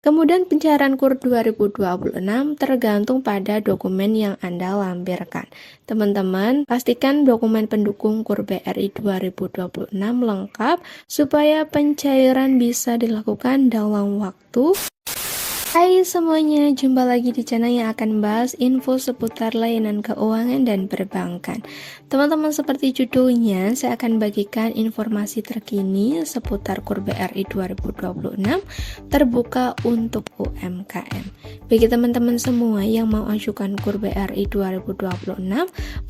Kemudian pencairan KUR 2026 tergantung pada dokumen yang Anda lampirkan. Teman-teman, pastikan dokumen pendukung KUR BRI 2026 lengkap supaya pencairan bisa dilakukan dalam waktu. Hai semuanya, jumpa lagi di channel yang akan membahas info seputar layanan keuangan dan perbankan. Teman-teman, seperti judulnya, saya akan bagikan informasi terkini seputar KUR BRI 2026 terbuka untuk UMKM. Bagi teman-teman semua yang mau ajukan KUR BRI 2026,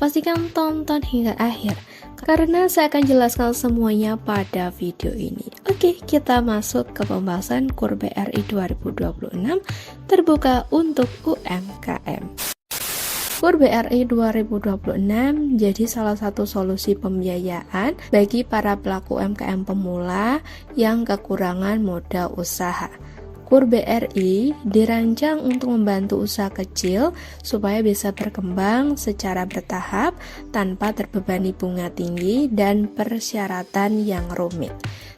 pastikan tonton hingga akhir, karena saya akan jelaskan semuanya pada video ini. Oke, kita masuk ke pembahasan KUR BRI 2026 terbuka untuk UMKM. KUR BRI 2026 jadi salah satu solusi pembiayaan bagi para pelaku UMKM pemula yang kekurangan modal usaha. KUR BRI dirancang untuk membantu usaha kecil supaya bisa berkembang secara bertahap tanpa terbebani bunga tinggi dan persyaratan yang rumit.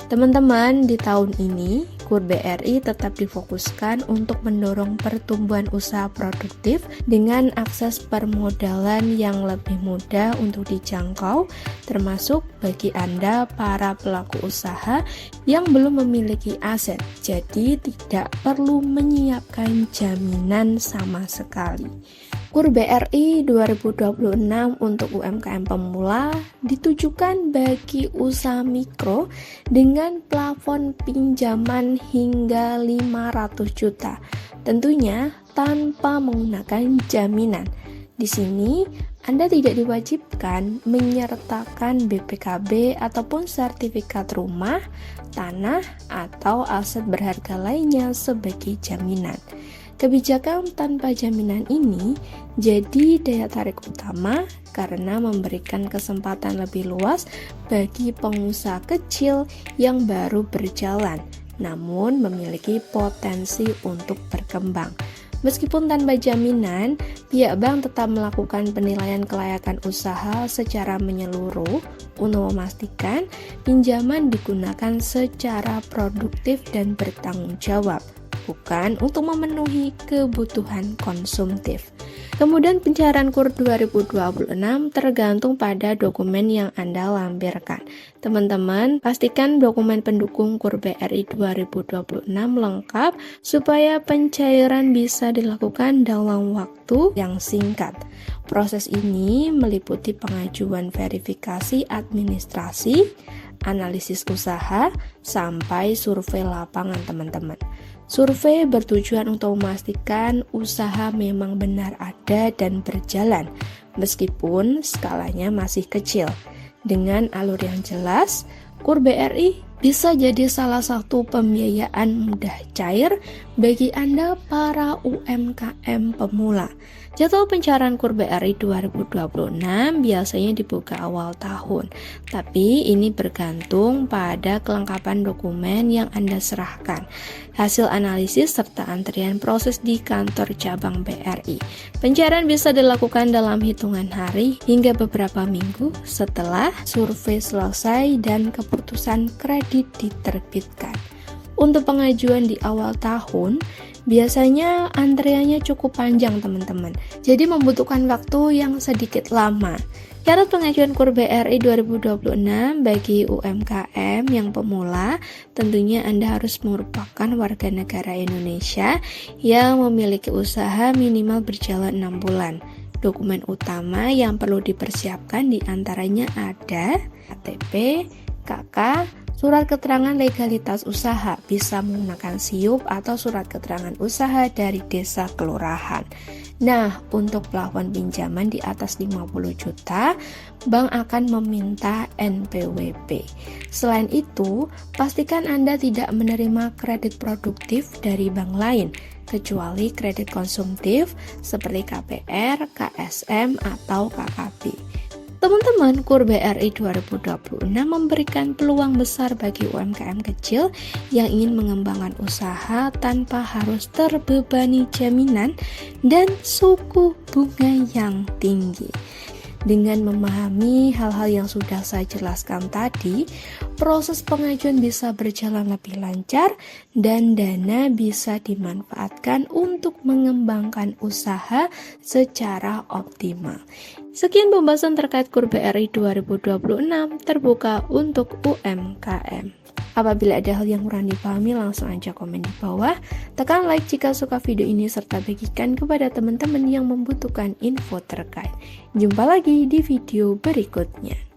Teman-teman, di tahun ini KUR BRI tetap difokuskan untuk mendorong pertumbuhan usaha produktif dengan akses permodalan yang lebih mudah untuk dijangkau, termasuk bagi Anda para pelaku usaha yang belum memiliki aset, jadi tidak perlu menyiapkan jaminan sama sekali. KUR BRI 2026 untuk UMKM pemula ditujukan bagi usaha mikro dengan plafon pinjaman hingga 500 juta, tentunya tanpa menggunakan jaminan. Di sini, Anda tidak diwajibkan menyertakan BPKB ataupun sertifikat rumah, tanah, atau aset berharga lainnya sebagai jaminan. Kebijakan tanpa jaminan ini jadi daya tarik utama karena memberikan kesempatan lebih luas bagi pengusaha kecil yang baru berjalan, namun memiliki potensi untuk berkembang. Meskipun tanpa jaminan, pihak bank tetap melakukan penilaian kelayakan usaha secara menyeluruh untuk memastikan pinjaman digunakan secara produktif dan bertanggung jawab, bukan untuk memenuhi kebutuhan konsumtif. Kemudian pencairan KUR 2026 tergantung pada dokumen yang Anda lampirkan. Teman-teman, pastikan dokumen pendukung KUR BRI 2026 lengkap supaya pencairan bisa dilakukan dalam waktu yang singkat. Proses ini meliputi pengajuan verifikasi administrasi, analisis usaha, sampai survei lapangan, teman-teman. Survei bertujuan untuk memastikan usaha memang benar ada dan berjalan, meskipun skalanya masih kecil. Dengan alur yang jelas, KUR BRI bisa jadi salah satu pembiayaan mudah cair bagi Anda para UMKM pemula. Jadwal pencairan KUR BRI 2026 biasanya dibuka awal tahun, tapi ini bergantung pada kelengkapan dokumen yang Anda serahkan, hasil analisis serta antrian proses di kantor cabang BRI. Pencairan bisa dilakukan dalam hitungan hari hingga beberapa minggu setelah survei selesai dan keputusan kredit diterbitkan. Untuk pengajuan di awal tahun, biasanya antriannya cukup panjang, teman-teman. Jadi membutuhkan waktu yang sedikit lama. Syarat pengajuan KUR BRI 2026 bagi UMKM yang pemula, tentunya Anda harus merupakan warga negara Indonesia yang memiliki usaha minimal berjalan 6 bulan. Dokumen utama yang perlu dipersiapkan diantaranya ada KTP, KK, surat keterangan legalitas usaha, bisa menggunakan SIUP atau surat keterangan usaha dari desa kelurahan. Nah, untuk plafon pinjaman di atas 50 juta, bank akan meminta NPWP. Selain itu, pastikan Anda tidak menerima kredit produktif dari bank lain, kecuali kredit konsumtif seperti KPR, KSM, atau KKB. Teman-teman, KUR BRI 2026 memberikan peluang besar bagi UMKM kecil yang ingin mengembangkan usaha tanpa harus terbebani jaminan dan suku bunga yang tinggi. Dengan memahami hal-hal yang sudah saya jelaskan tadi, proses pengajuan bisa berjalan lebih lancar dan dana bisa dimanfaatkan untuk mengembangkan usaha secara optimal. Sekian pembahasan terkait KUR BRI 2026 terbuka untuk UMKM. Apabila ada hal yang kurang dipahami, langsung aja komen di bawah. Tekan like jika suka video ini serta bagikan kepada teman-teman yang membutuhkan info terkait. Jumpa lagi di video berikutnya.